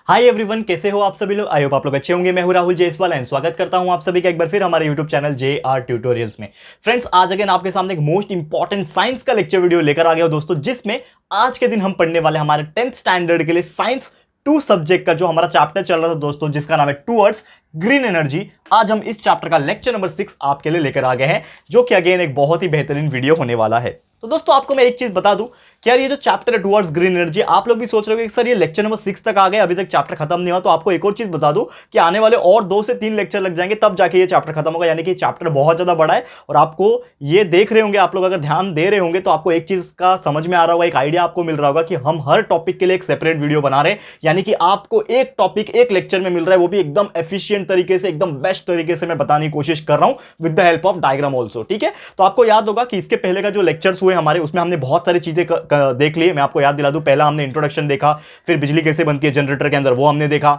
Hi everyone, कैसे हो आप सभी लोग। आई होप आप लोग अच्छे होंगे। मैं हूं राहुल जायसवाल एंड स्वागत करता हूं आप सभी का एक बार फिर हमारे यूट्यूब चैनल JR ट्यूटोरियल्स में। फ्रेंड्स, आज अगेन आपके सामने एक मोस्ट इंपॉर्टेंट साइंस का लेक्चर वीडियो लेकर आ गया हूं दोस्तों, जिसमें आज के दिन हम पढ़ने वाले हमारे 10th स्टैंडर्ड के लिए साइंस 2 सब्जेक्ट का जो हमारा चैप्टर चल रहा था दोस्तों, जिसका नाम है टूवर्ड्स ग्रीन एनर्जी। आज हम इस चैप्टर का लेक्चर नंबर 6 आपके लिए लेकर आ गए हैं, जो कि अगेन एक बहुत ही बेहतरीन वीडियो होने वाला है। तो दोस्तों, आपको मैं एक चीज बता दूं कि यार ये जो चैप्टर है टुवर्ड्स ग्रीन एनर्जी, आप लोग भी सोच रहे हो कि सर ये लेक्चर नंबर 6 तक आ गए, अभी तक चैप्टर खत्म नहीं हुआ। तो आपको एक और चीज बता दूं कि आने वाले और 2 से 3 लेक्चर लग जाएंगे, तब जाके ये चैप्टर खत्म होगा। यानी कि चैप्टर बहुत ज्यादा बड़ा है और आपको ये देख रहे होंगे, आप लोग अगर ध्यान दे रहे होंगे तो आपको एक चीज का समझ में आ रहा होगा, एक आइडिया आपको मिल रहा होगा कि हम हर टॉपिक के लिए एक सेपरेट वीडियो बना रहे हैं। यानी कि आपको एक टॉपिक एक लेक्चर में मिल रहा है, वो भी एकदम एफिशिएंट तरीके से, एकदम बेस्ट तरीके से मैं बताने की कोशिश कर रहा हूं with the help of diagram also. ठीक है, तो आपको याद होगा कि इसके पहले का जो लेक्चर्स हुए हमारे, उसमें हमने बहुत सारी चीजें देख ली। मैं आपको याद दिला दूं, पहला हमने इंट्रोडक्शन देखा, फिर बिजली कैसे बनती है जनरेटर के अंदर वो हमने देखा,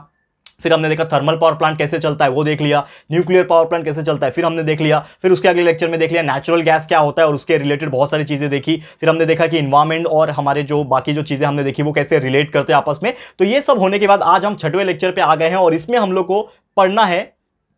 फिर हमने देखा थर्मल पावर प्लांट कैसे चलता है वो देख लिया, न्यूक्लियर पावर प्लांट कैसे चलता है फिर हमने देख लिया, फिर उसके अगले लेक्चर में देख लिया नेचुरल गैस क्या होता है और उसके रिलेटेड बहुत सारी चीजें देखी। फिर हमने देखा कि इन्वायरमेंट और हमारे जो बाकी जो चीजें हमने देखी वो कैसे रिलेट करते हैं आपस में। तो ये सब होने के बाद आज हम 6वें लेक्चर पे आ गए हैं और इसमें हम लोग को पढ़ना है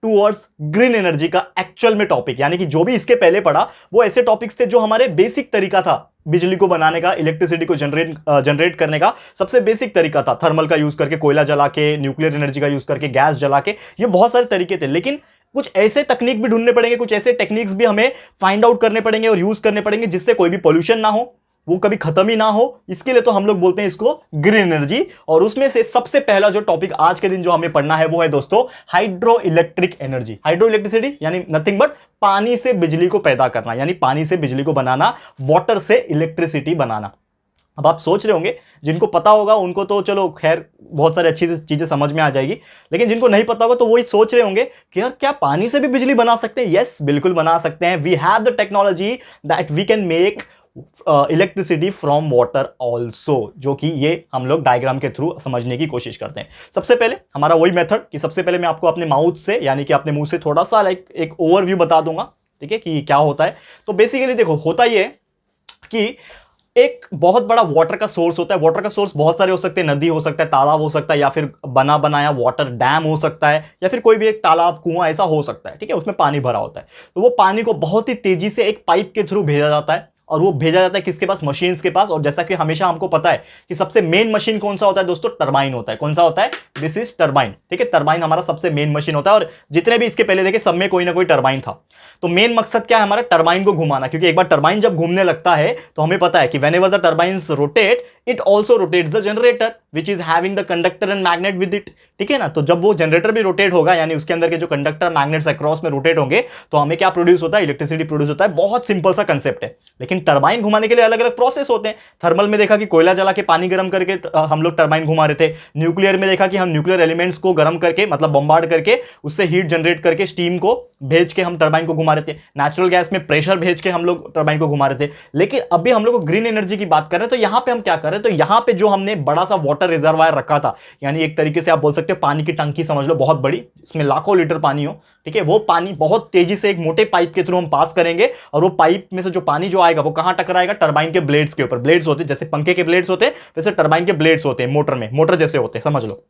टूवर्ड्स ग्रीन एनर्जी का एक्चुअल में टॉपिक। यानी कि जो भी इसके पहले पढ़ा वो ऐसे टॉपिक्स थे जो हमारे बेसिक तरीका था बिजली को बनाने का, इलेक्ट्रिसिटी को जनरेट करने का सबसे बेसिक तरीका था। थर्मल का यूज करके, कोयला जला के, न्यूक्लियर एनर्जी का यूज करके, गैस जला के, ये बहुत सारे तरीके थे। लेकिन कुछ ऐसे तकनीक भी ढूंढने पड़ेंगे, कुछ ऐसे टेक्निक्स भी हमें फाइंड आउट करने पड़ेंगे और यूज करने पड़ेंगे जिससे कोई भी पोल्यूशन ना हो, वो कभी खत्म ही ना हो। इसके लिए तो हम लोग बोलते हैं इसको ग्रीन एनर्जी। और उसमें से सबसे पहला जो टॉपिक आज के दिन जो हमें पढ़ना है वो है दोस्तों hydro electric energy. Hydro electricity यानी नथिंग बट पानी से बिजली को पैदा करना, यानी पानी से बिजली को बनाना, वाटर से इलेक्ट्रिसिटी बनाना। अब आप सोच रहे होंगे, जिनको पता होगा उनको तो चलो खैर बहुत सारी अच्छी चीजें समझ में आ जाएगी, लेकिन जिनको नहीं पता होगा तो वही सोच रहे होंगे कि यार क्या पानी से भी बिजली बना सकते हैं। यस, बिल्कुल बना सकते हैं। We have the technology that we can make electricity from water also, जो कि ये हम लोग डायग्राम के थ्रू समझने की कोशिश करते हैं। सबसे पहले हमारा वही मेथड कि सबसे पहले मैं आपको अपने माउथ से यानी कि अपने मुंह से थोड़ा सा एक ओवरव्यू बता दूंगा, ठीक है, कि क्या होता है। तो बेसिकली देखो, होता ये है कि एक बहुत बड़ा वाटर का सोर्स होता है। वाटर का सोर्स बहुत सारे हो सकते हैं, नदी हो सकता है, तालाब हो सकता है, या फिर बना बनाया वाटर डैम हो सकता है, या फिर कोई भी एक तालाब, कुआं ऐसा हो सकता है। ठीक है, उसमें पानी भरा होता है। तो वो पानी को बहुत ही तेजी से एक पाइप के थ्रू भेजा जाता है और वो भेजा जाता है किसके पास? मशीन्स के पास। और जैसा कि हमेशा हमको पता है कि सबसे मेन मशीन कौन सा होता है दोस्तों? टरबाइन होता है। कौन सा होता है? This is turbine. ठीक है, टरबाइन हमारा सबसे मेन मशीन होता है और जितने भी इसके पहले देखे सब में कोई ना कोई टरबाइन था। तो मेन मकसद क्या है हमारा? टरबाइन को घुमाना, क्योंकि एक बार टरबाइन जब घूमने लगता है तो हमें पता है कि whenever the turbines rotate it also rotates the generator which is having the conductor and magnet with it. ठीक है ना, तो जब वो जनरेटर भी रोटेट होगा यानी उसके अंदर के जो कंडक्टर मैग्नेट्स अक्रॉस में रोटेट होंगे तो हमें क्या प्रोड्यूस होता है? इलेक्ट्रिसिटी प्रोड्यूस होता है। बहुत सिंपल सा कंसेप्ट है, लेकिन टरबाइन घुमाने के लिए अलग अलग प्रोसेस होते हैं। थर्मल में देखा कि कोयला जला के पानी गर्म करके हम लोग टरबाइन घुमा रहे थे। न्यूक्लियर में देखा कि हम न्यूक्लियर एलिमेंट्स को गर्म करके, मतलब बम्बार्ड करके, उससे हीट जनरेट करके, स्टीम को भेज के हम टरबाइन को घुमा रहे थे। नेचुरल गैस में प्रेशर भेज के हम लोग टरबाइन को घुमा रहे थे। लेकिन अभी हम लोग ग्रीन एनर्जी की बात कर रहे हैं, तो यहां पे हम क्या कर रहे हैं? तो यहां पे जो हमने बड़ा सा वाटर रिजर्वायर रखा था, यानी एक तरीके से आप बोल सकते हो पानी की टंकी समझ लो, बहुत बड़ी, इसमें लाखों लीटर पानी हो। ठीक है, वो पानी बहुत तेजी से एक मोटे पाइप के थ्रू हम पास करेंगे और वो पाइप में से जो पानी जो आएगा वो कहां टकराएगा? टरबाइन के ब्लेड्स के ऊपर। ब्लेड्स होते हैं जैसे पंखे के ब्लेड्स होते हैं, वैसे टरबाइन के ब्लेड्स होते हैं मोटर में, मोटर जैसे होते हैं, समझ लो।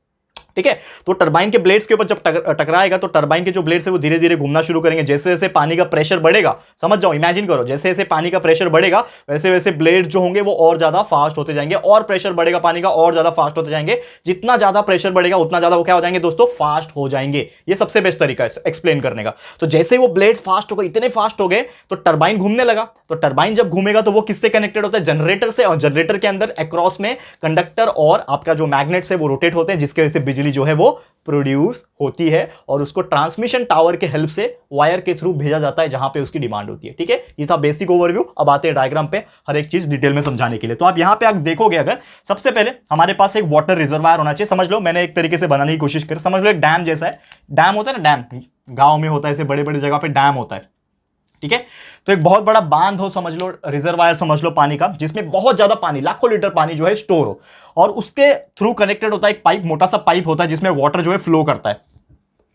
ठीक है, तो टरबाइन के ब्लेड्स के ऊपर जब टकराएगा तो टरबाइन के जो ब्लेड्स है वो धीरे धीरे घूमना शुरू करेंगे। जैसे जैसे पानी का प्रेशर बढ़ेगा, समझ जाओ, इमेजिन करो, जैसे जैसे पानी का प्रेशर बढ़ेगा वैसे वैसे ब्लेड्स जो होंगे वो और ज्यादा फास्ट होते जाएंगे, और प्रेशर बढ़ेगा पानी का और ज्यादा फास्ट होते जाएंगे। जितना ज्यादा प्रेशर बढ़ेगा उतना ज्यादा वो क्या हो जाएंगे दोस्तों? फास्ट हो जाएंगे। ये सबसे बेस्ट तरीका है एक्सप्लेन करने का। तो जैसे ही वो ब्लेड्स फास्ट हो गए, इतने फास्ट हो गए, तो टरबाइन घूमने लगा। तो टरबाइन जब घूमेगा तो वो किससे कनेक्टेड होता है? जनरेटर से। और जनरेटर के अंदर अक्रॉस में कंडक्टर और आपका जो मैग्नेट्स है वो रोटेट होते हैं, जिसकी वजह से बिजली जो है वो प्रोड्यूस होती है और उसको ट्रांसमिशन टावर के हेल्प से वायर के थ्रू भेजा जाता है जहां पे उसकी डिमांड होती है। ठीक है, ये था बेसिक ओवरव्यू। अब आते हैं डायग्राम पे हर एक चीज डिटेल में समझाने के लिए। तो आप यहां पे आप देखोगे, अगर सबसे पहले हमारे पास एक वाटर रिजर्वायर होना चाहिए। समझ लो, मैंने एक तरीके से बनाने की कोशिश करी। समझ लो एक डैम जैसा है। डैम होता है ना, डैम गांव में होता है, ऐसे बड़े बड़े जगह पे डैम होता है। ठीक है, तो एक बहुत बड़ा बांध हो समझ लो, रिजर्वायर समझ लो पानी का, जिसमें बहुत ज्यादा पानी, लाखों लीटर पानी जो है स्टोर हो, और उसके थ्रू कनेक्टेड होता है एक पाइप, मोटा सा पाइप होता है जिसमें वाटर जो है फ्लो करता है।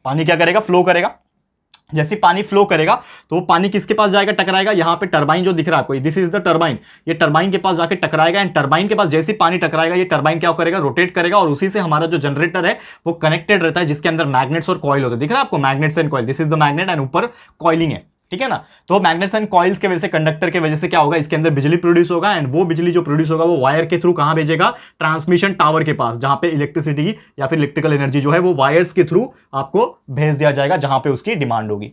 पानी क्या करेगा? फ्लो करेगा। जैसे पानी फ्लो करेगा तो वो पानी किसके पास जाएगा, टकराएगा, यहाँ पे टरबाइन जो दिख रहा है आपको, दिस इज द टरबाइन, ये टरबाइन के पास जाके टकराएगा एंड टरबाइन के पास जैसे ही पानी टकराएगा ये टरबाइन क्या करेगा, रोटेट करेगा और उसी से हमारा जो जनरेटर है वो कनेक्टेड रहता है, जिसके अंदर मैग्नेट्स और कॉइल होते हैं। दिख रहा है आपको, magnets and coil, this is the magnet and ऊपर कॉइलिंग है, ठीक है ना। तो मैग्नेट्स एंड कॉइल्स के वजह से, कंडक्टर के वजह से क्या होगा, इसके अंदर बिजली प्रोड्यूस होगा एंड वो बिजली जो प्रोड्यूस होगा वो वायर के थ्रू कहां भेजेगा, ट्रांसमिशन टावर के पास, जहां पे इलेक्ट्रिसिटी या फिर इलेक्ट्रिकल एनर्जी जो है वो वायर्स के थ्रू आपको भेज दिया जाएगा जहां पे उसकी डिमांड होगी।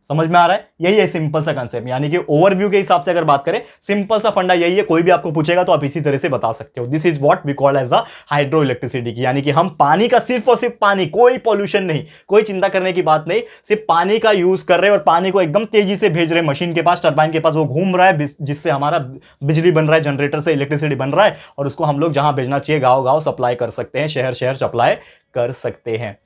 समझ में आ रहा है, यही है सिंपल सा कंसेप्ट, यानी कि ओवरव्यू के हिसाब से अगर बात करें सिंपल सा फंडा यही है। कोई भी आपको पूछेगा तो आप इसी तरह से बता सकते हो। This is what we call as the hydro electricity की, यानी कि हम पानी का सिर्फ और सिर्फ पानी, कोई पॉल्यूशन नहीं, कोई चिंता करने की बात नहीं, सिर्फ पानी का यूज कर रहे हैं और पानी को एकदम तेजी से भेज रहे हैं मशीन के पास, टरबाइन के पास, वो घूम रहा है जिससे हमारा बिजली बन रहा है, जनरेटर से इलेक्ट्रिसिटी बन रहा है और उसको हम लोग जहां भेजना चाहिए गाँव गाँव सप्लाई कर सकते हैं, शहर शहर सप्लाई कर सकते हैं।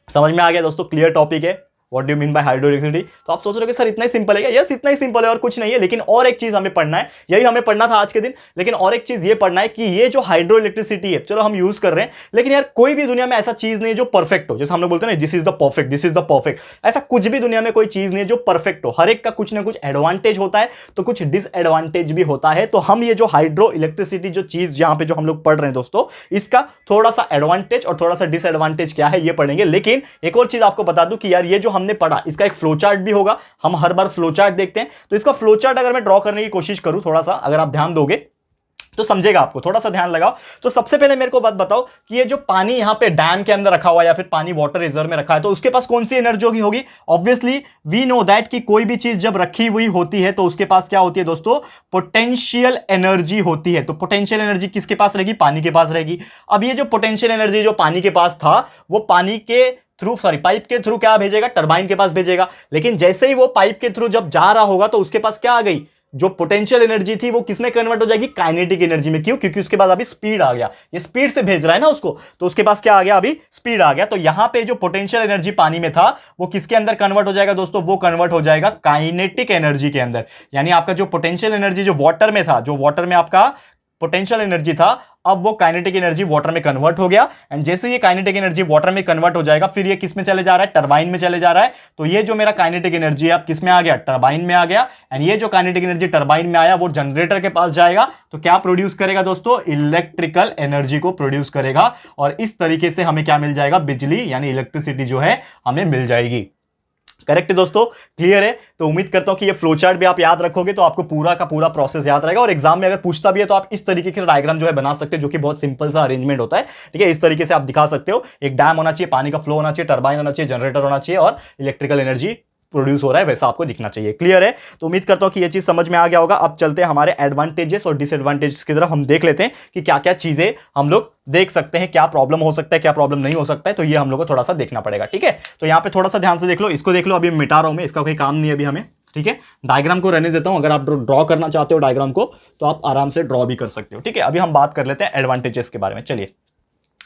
समझ में आ गया दोस्तों, क्लियर टॉपिक है। What do you mean by hydro electricity? तो आप सोच रहे हो कि सर इतना ही सिंपल है क्या? यस, इतना ही सिंपल है और कुछ नहीं है, लेकिन और एक चीज हमें पढ़ना है, यही हमें पढ़ना था आज के दिन, लेकिन और एक चीज ये पढ़ना है कि ये जो हाइड्रो इलेक्ट्रिसिटी है, चलो हम यूज कर रहे हैं, लेकिन यार कोई भी दुनिया में ऐसा चीज नहीं है जो परफेक्ट हो। जैसे हम लोग बोलते हैं ना, this is the perfect, this is the perfect, ऐसा कुछ भी दुनिया में कोई चीज नहीं है जो परफेक्ट हो। हर एक का कुछ ना कुछ एडवांटेज होता है तो कुछ डिसएडवांटेज भी होता है। तो हम ये जो हाइड्रो इलेक्ट्रिसिटी जो चीज यहां पे जो हम लोग पढ़ रहे हैं दोस्तों, इसका थोड़ा सा एडवांटेज और थोड़ा सा डिसएडवांटेज क्या है ये पढ़ेंगे। लेकिन एक और चीज आपको बता दूं कि यार ये जो हमने पढ़ा इसका एक फ्लो चार्ट भी होगा, हम हर बार फ्लो चार्ट देखते हैं, तो इसका फ्लो चार्ट अगर मैं ड्रॉ करने की कोशिश करूं, थोड़ा सा अगर आप ध्यान दोगे तो समझेगा आपको, थोड़ा सा ध्यान लगाओ। तो सबसे पहले मेरे को बात बताओ कि ये जो पानी यहां पे डैम के अंदर रखा हुआ है या फिर पानी वाटर रिजर्व में रखा है, तो उसके पास कौन सी एनर्जी होगी? ऑब्वियसली वी नो दैट कि कोई भी चीज जब रखी हुई होती है तो उसके पास क्या होती है दोस्तों? पोटेंशियल एनर्जी होती है। तो पोटेंशियल एनर्जी किसके पास रहेगी? पानी के पास रहेगी। अब ये जो पोटेंशियल एनर्जी जो पानी के पास था वो पानी के थ्रू, सॉरी पाइप के थ्रू क्या भेजेगा? टरबाइन के पास भेजेगा। लेकिन जैसे ही वो पाइप के थ्रू जब जा रहा होगा तो उसके पास क्या आ गई? जो पोटेंशियल एनर्जी थी वो किसमें कन्वर्ट हो जाएगी? काइनेटिक एनर्जी में। क्यों? क्योंकि उसके पास अभी स्पीड आ गया, ये स्पीड से भेज रहा है ना उसको, तो उसके पास क्या आ गया? अभी स्पीड आ गया। तो यहां पे जो पोटेंशियल एनर्जी पानी में था वो किसके अंदर कन्वर्ट हो जाएगा दोस्तों? वो कन्वर्ट हो जाएगा काइनेटिक एनर्जी के अंदर। यानी आपका जो पोटेंशियल एनर्जी जो वाटर में था, जो वाटर में आपका पोटेंशियल एनर्जी था, अब वो काइनेटिक एनर्जी वाटर में कन्वर्ट हो गया। एंड जैसे ये काइनेटिक एनर्जी वाटर में कन्वर्ट हो जाएगा, फिर ये किस में चले जा रहा है? टरबाइन में चले जा रहा है। तो ये जो मेरा काइनेटिक एनर्जी है अब किस में आ गया? टरबाइन में आ गया। एंड ये जो काइनेटिक एनर्जी टरबाइन में आया वो जनरेटर के पास जाएगा, तो क्या प्रोड्यूस करेगा दोस्तों? इलेक्ट्रिकल एनर्जी को प्रोड्यूस करेगा। और इस तरीके से हमें क्या मिल जाएगा? बिजली, यानी इलेक्ट्रिसिटी जो है हमें मिल जाएगी। करेक्ट है दोस्तों, क्लियर है? तो उम्मीद करता हूं कि ये फ्लो चार्ट भी आप याद रखोगे तो आपको पूरा का पूरा प्रोसेस याद रहेगा, और एग्जाम में अगर पूछता भी है तो आप इस तरीके के डायग्राम जो है बना सकते हो, जो कि बहुत सिंपल सा अरेंजमेंट होता है। ठीक है, इस तरीके से आप दिखा सकते हो। एक डैम होना चाहिए, पानी का फ्लो होना चाहिए, टरबाइन होना चाहिए, जनरेटर होना चाहिए और इलेक्ट्रिकल एनर्जी प्रोड्यूस हो रहा है, वैसा आपको दिखना चाहिए। क्लियर है? तो उम्मीद करता हूं कि ये चीज समझ में आ गया होगा। अब चलते हैं हमारे एडवांटेजेस और डिसएडवांटेजेस की तरफ, हम देख लेते हैं कि क्या क्या चीजें हम लोग देख सकते हैं, क्या प्रॉब्लम हो सकता है, क्या प्रॉब्लम नहीं हो सकता है। तो ये हम लोग को थोड़ा सा देखना पड़ेगा। ठीक है, तो यहां पे थोड़ा सा ध्यान से देख लो, इसको देख लो। अभी मिटा रहा हूं मैं, इसका कोई काम नहीं है अभी हमें। ठीक है, डायग्राम को रहने देता हूं। अगर आप ड्रॉ करना चाहते हो डायग्राम को तो आप आराम से ड्रॉ भी कर सकते हो। ठीक है, अभी हम बात कर लेते हैं एडवांटेजेस के बारे में। चलिए,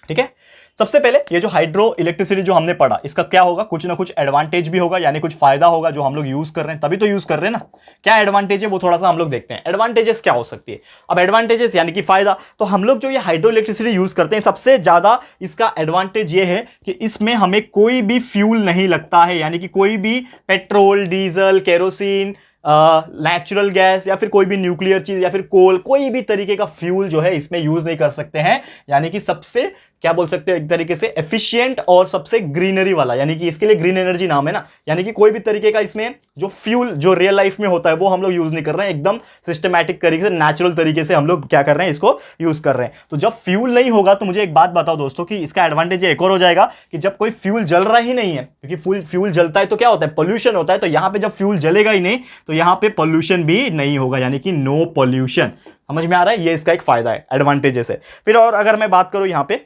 ठीक है, सबसे पहले ये जो हाइड्रो इलेक्ट्रिसिटी जो हमने पढ़ा, इसका क्या होगा? कुछ ना कुछ एडवांटेज भी होगा, यानी कुछ फायदा होगा जो हम लोग यूज कर रहे हैं, तभी तो यूज कर रहे हैं ना। क्या एडवांटेज है वो थोड़ा सा हम लोग देखते हैं। एडवांटेजेस क्या हो सकती है? अब एडवांटेजेस यानी कि फायदा, तो हम लोग जो ये हाइड्रो इलेक्ट्रिसिटी यूज करते हैं, सबसे ज्यादा इसका एडवांटेज ये है कि इसमें हमें कोई भी फ्यूल नहीं लगता है, यानी कि कोई भी petrol, diesel, kerosene, natural gas या फिर कोई भी न्यूक्लियर चीज या फिर कोल, कोई भी तरीके का फ्यूल जो है इसमें यूज नहीं कर सकते हैं। यानी कि सबसे क्या बोल सकते हो एक तरीके से एफिशिएंट और सबसे ग्रीनरी वाला, यानी कि इसके लिए ग्रीन एनर्जी नाम है ना। यानी कि कोई भी तरीके का इसमें जो फ्यूल जो रियल लाइफ में होता है वो हम लोग यूज नहीं कर रहे हैं, एकदम सिस्टमैटिक तरीके से, नेचुरल तरीके से हम लोग क्या कर रहे हैं, इसको यूज कर रहे हैं। तो जब फ्यूल नहीं होगा तो मुझे एक बात बताओ दोस्तों कि इसका एडवांटेज एक और हो जाएगा कि जब कोई फ्यूल जल रहा ही नहीं है, क्योंकि फ्यूल जलता है तो क्या होता है? पोल्यूशन होता है। तो यहां पर जब फ्यूल जलेगा ही नहीं तो यहां पर पोल्यूशन भी नहीं होगा, यानी कि नो पोल्यूशन। समझ में आ रहा है? ये इसका एक फायदा है, एडवांटेजेस है। फिर और अगर मैं बात करूं यहां पे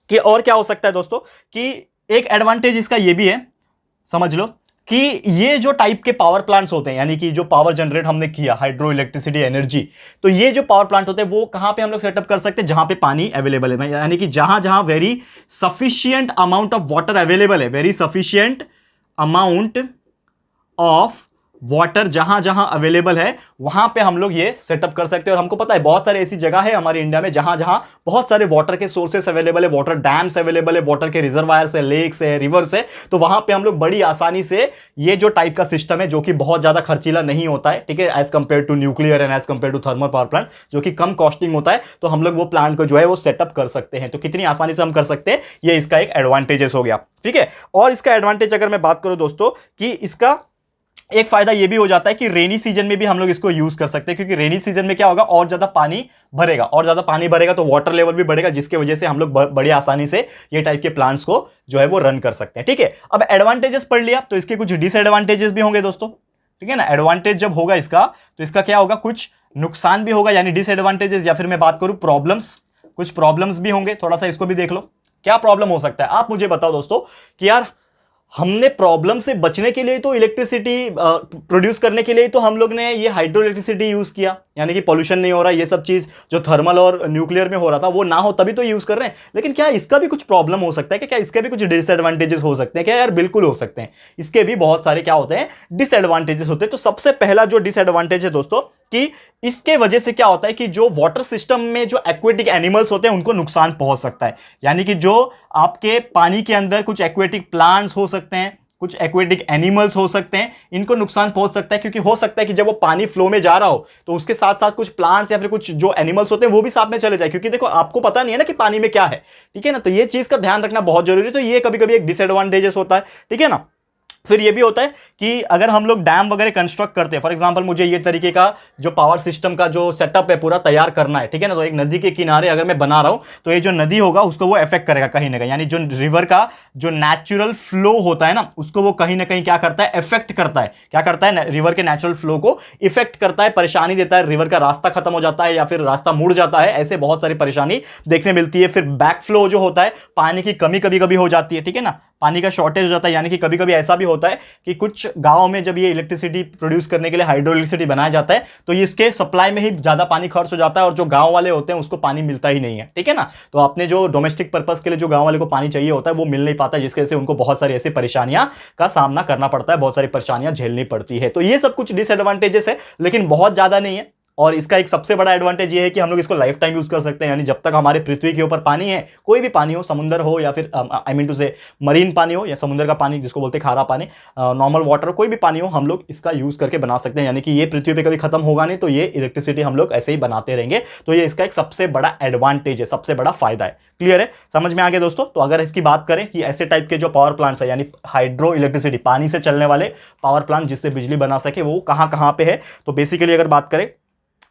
कि और क्या हो सकता है दोस्तों, कि एक एडवांटेज इसका ये भी है, समझ लो कि ये जो टाइप के पावर प्लांट्स होते हैं, यानी कि जो पावर जनरेट हमने किया हाइड्रो इलेक्ट्रिसिटी एनर्जी, तो ये जो पावर प्लांट होते हैं वो कहां पे हम लोग सेटअप कर सकते हैं? जहां पे पानी अवेलेबल है, यानी कि जहां जहां very sufficient amount of water available है, very sufficient amount of water जहां जहां अवेलेबल है वहां पे हम लोग ये सेटअप कर सकते हैं। और हमको पता है बहुत सारे ऐसी जगह है हमारे इंडिया में जहां जहां बहुत सारे वाटर के सोर्सेस अवेलेबल है, वाटर डैम्स अवेलेबल है, वाटर के रिजर्वायर्स है, लेक्स है, रिवर्स है। तो वहां पे हम लोग बड़ी आसानी से ये जो टाइप का सिस्टम है जो कि बहुत ज्यादा खर्चीला नहीं होता है, ठीक है, as compare to nuclear and as compare to thermal power plant जो कि कम कॉस्टिंग होता है, तो हम लोग वो प्लांट को जो है वो सेटअप कर सकते हैं। तो कितनी आसानी से हम कर सकते हैं, ये इसका एक एडवांटेजेस हो गया, ठीक है। और इसका एडवांटेज अगर मैं बात करूं दोस्तों कि इसका एक फायदा यह भी हो जाता है कि रेनी सीजन में भी हम लोग इसको यूज कर सकते हैं, क्योंकि रेनी सीजन में क्या होगा, और ज्यादा पानी भरेगा, और ज्यादा पानी भरेगा तो वाटर लेवल भी बढ़ेगा, जिसकी वजह से हम लोग बड़ी आसानी से ये टाइप के प्लांट्स को जो है वो रन कर सकते हैं, ठीक है। अब एडवांटेजेस पढ़ लिया तो इसके कुछ डिसएडवांटेजेस भी होंगे दोस्तों, ठीक है ना। एडवांटेज जब होगा इसका तो इसका क्या होगा, कुछ नुकसान भी होगा, यानी डिसएडवांटेजेस, या फिर मैं बात करूं प्रॉब्लम्स, कुछ प्रॉब्लम्स भी होंगे। थोड़ा सा इसको भी देख लो, क्या प्रॉब्लम हो सकता है। आप मुझे बताओ दोस्तों कि यार हमने प्रॉब्लम से बचने के लिए तो इलेक्ट्रिसिटी प्रोड्यूस करने के लिए तो हम लोग ने ये हाइड्रो इलेक्ट्रिसिटी यूज किया, यानी कि पॉल्यूशन नहीं हो रहा, ये सब चीज जो थर्मल और न्यूक्लियर में हो रहा था वो ना हो तभी तो यूज कर रहे हैं। लेकिन क्या इसका भी कुछ प्रॉब्लम हो सकता है क्या इसके भी कुछ डिसएडवांटेजेस हो सकते हैं क्या? यार बिल्कुल हो सकते हैं, इसके भी बहुत सारे क्या होते हैं, डिसएडवांटेजेस होते हैं। तो सबसे पहला जो डिसएडवांटेज है दोस्तों कि इसके वजह से क्या होता है कि जो वाटर सिस्टम में जो एक्वेटिक एनिमल्स होते हैं उनको नुकसान पहुंच सकता है, यानी कि जो आपके पानी के अंदर कुछ एक्वेटिक प्लांट्स हो सकते हैं, कुछ एक्वेटिक एनिमल्स हो सकते हैं, इनको नुकसान पहुंच सकता है। क्योंकि हो सकता है कि जब वो पानी फ्लो में जा रहा हो तो उसके साथ साथ कुछ प्लांट्स या फिर कुछ जो एनिमल्स होते हैं वो भी साथ में चले जाए, क्योंकि देखो आपको पता नहीं है ना कि पानी में क्या है, ठीक है ना। तो ये चीज का ध्यान रखना बहुत जरूरी है। तो ये कभी कभी एक डिसएडवांटेजेस होता है, ठीक है ना। फिर ये भी होता है कि अगर हम लोग डैम वगैरह कंस्ट्रक्ट करते हैं, फॉर एग्जांपल मुझे ये तरीके का जो पावर सिस्टम का जो सेटअप है पूरा तैयार करना है, ठीक है ना। तो एक नदी के किनारे अगर मैं बना रहा हूं तो ये जो नदी होगा उसको वो इफेक्ट करेगा कहीं ना कहीं, यानी जो रिवर का जो नेचुरल फ्लो होता है ना उसको वो कहीं ना कहीं क्या करता है, इफेक्ट करता है। क्या करता है, रिवर के नेचुरल फ्लो को इफेक्ट करता है, परेशानी देता है, रिवर का रास्ता खत्म हो जाता है या फिर रास्ता मुड़ जाता है, ऐसे बहुत सारी परेशानी देखने मिलती है। फिर बैक फ्लो जो होता है, पानी की कमी कभी कभी हो जाती है, ठीक है ना, पानी का शॉर्टेज हो जाता है। यानी कि कभी कभी ऐसा भी होता है कि कुछ गांव में जब ये इलेक्ट्रिसिटी प्रोड्यूस करने के लिए हाइड्रो इलेक्ट्रिसिटी बनाया जाता है तो इसके सप्लाई में ही ज्यादा पानी खर्च हो जाता है और जो गांव वाले होते हैं उसको पानी मिलता ही नहीं है, ठीक है ना। तो अपने जो डोमेस्टिक पर्पस के लिए जो गांव वाले को पानी चाहिए होता है वो मिल नहीं पाता, जिसकी वजह से उनको बहुत सारी ऐसी परेशानियां का सामना करना पड़ता है, बहुत सारी परेशानियां झेलनी पड़ती है। तो ये सब कुछ डिसएडवांटेजेस है, लेकिन बहुत ज्यादा नहीं है। और इसका एक सबसे बड़ा एडवांटेज ये है कि हम लोग इसको लाइफ टाइम यूज कर सकते हैं, यानी जब तक हमारे पृथ्वी के ऊपर पानी है, कोई भी पानी हो, समुद्र हो या फिर आई मीन टू से मरीन पानी हो या समुद्र का पानी जिसको बोलते हैं खारा पानी, नॉर्मल वाटर, कोई भी पानी हो, हम लोग इसका यूज करके बना सकते हैं। यानी कि ये पृथ्वी पे कभी खत्म होगा नहीं, तो ये इलेक्ट्रिसिटी हम लोग ऐसे ही बनाते रहेंगे। तो ये इसका एक सबसे बड़ा एडवांटेज है, सबसे बड़ा फायदा है। क्लियर है, समझ में आ गया दोस्तों। तो अगर इसकी बात करें कि ऐसे टाइप के जो पावर प्लांट्स है, यानी हाइड्रो इलेक्ट्रिसिटी, पानी से चलने वाले पावर प्लांट जिससे बिजली बना सके, वो कहां कहां पे है, तो बेसिकली अगर बात करें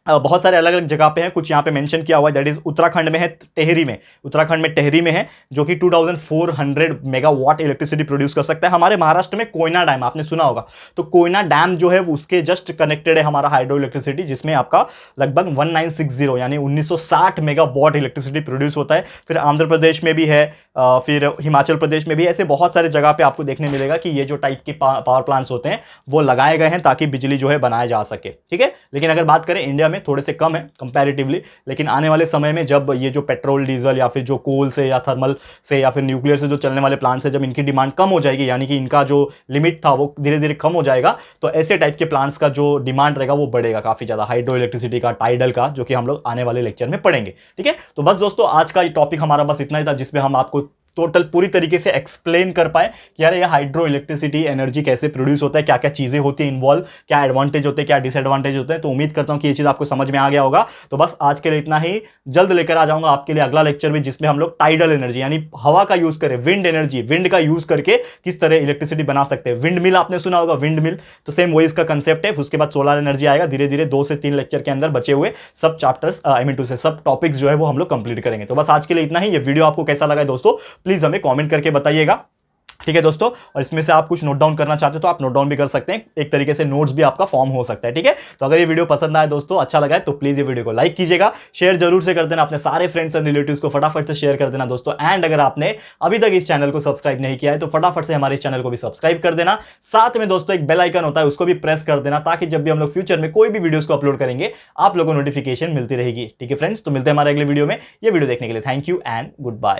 बहुत सारे अलग अलग जगह पे है। कुछ यहाँ पे मेंशन किया हुआ है, दैट इज उत्तराखंड में है, टेहरी में, उत्तराखंड में टेहरी में है, जो कि 2400 मेगावाट इलेक्ट्रिसिटी प्रोड्यूस कर सकता है। हमारे महाराष्ट्र में कोयना डैम आपने सुना होगा, तो कोयना डैम जो है उसके जस्ट कनेक्टेड है हमारा हाइड्रो इलेक्ट्रिसिटी, जिसमें आपका लगभग 1960 यानी 1960 मेगावाट इलेक्ट्रिसिटी प्रोड्यूस होता है। फिर आंध्र प्रदेश में भी है, फिर हिमाचल प्रदेश में भी, ऐसे बहुत सारे जगह पे आपको देखने मिलेगा कि ये जो टाइप के पावर प्लांट्स होते हैं वो लगाए गए हैं ताकि बिजली जो है बनाया जा सके, ठीक है। लेकिन अगर बात करें इंडिया में थोड़े से कम है कंपैरेटिवली, लेकिन आने वाले समय में जब ये जो पेट्रोल डीजल या फिर जो कोल से या थर्मल से या फिर न्यूक्लियर से जो चलने वाले प्लांट्स है, जब इनकी डिमांड कम हो जाएगी, यानी कि इनका जो लिमिट था वो धीरे धीरे कम हो जाएगा, तो ऐसे टाइप के प्लांट्स का जो डिमांड रहेगा वो बढ़ेगा काफी ज्यादा, हाइड्रो इलेक्ट्रिसिटी का, टाइडल का, जो कि हम लोग आने वाले लेक्चर में पढ़ेंगे, ठीक है। तो बस दोस्तों आज का ये टॉपिक हमारा बस इतना ही था, जिसमें हम आपको टोटल पूरी तरीके से एक्सप्लेन कर पाए कि यार ये हाइड्रो इलेक्ट्रिसिटी एनर्जी कैसे प्रोड्यूस होता है, क्या क्या चीजें होती हैं इन्वॉल्व, क्या एडवांटेज होते हैं, क्या डिसएडवांटेज होते हैं। तो उम्मीद करता हूं कि ये चीज आपको समझ में आ गया होगा। तो बस आज के लिए इतना ही, जल्द लेकर आ जाऊंगा आपके लिए अगला लेक्चर भी, जिसमें हम लोग टाइडल एनर्जी यानी हवा का यूज करें, विंड एनर्जी, विंड का यूज करके किस तरह इलेक्ट्रिसिटी बना सकते हैं। विंड मिल आपने सुना होगा, विंड मिल, तो सेम वही इसका कंसेप्ट है। उसके बाद सोलर एनर्जी आएगा, धीरे धीरे 2 से 3 लेक्चर के अंदर बचे हुए सब चैप्टर्स आई मीन टू से सब टॉपिक्स जो है वो हम लोग कंप्लीट करेंगे। तो बस आज के लिए इतना ही। ये वीडियो आपको कैसा लगा दोस्तों प्लीज हमें कमेंट करके बताइएगा, ठीक है दोस्तों। और इसमें से आप कुछ नोट डाउन करना चाहते हो तो आप नोट डाउन भी कर सकते हैं, एक तरीके से नोट्स भी आपका फॉर्म हो सकता है, ठीक है। तो अगर ये वीडियो पसंद आए दोस्तों, अच्छा लगा है, तो प्लीज ये वीडियो को लाइक कीजिएगा, शेयर जरूर से कर देना अपने सारे फ्रेंड्स और रिलेटिव्स को, फटाफट से शेयर कर देना दोस्तों। एंड अगर आपने अभी तक इस चैनल को सब्सक्राइब नहीं किया है तो फटाफट से हमारे इस चैनल को भी सब्सक्राइब कर देना। साथ में दोस्तों एक बेल आइकन होता है, उसको भी प्रेस कर देना, ताकि जब भी हम लोग फ्यूचर में कोई भी वीडियोस को अपलोड करेंगे आप लोगों को नोटिफिकेशन मिलती रहेगी, ठीक है फ्रेंड्स। तो मिलते हैं हमारे अगले वीडियो में। ये वीडियो देखने के लिए thank you and good bye.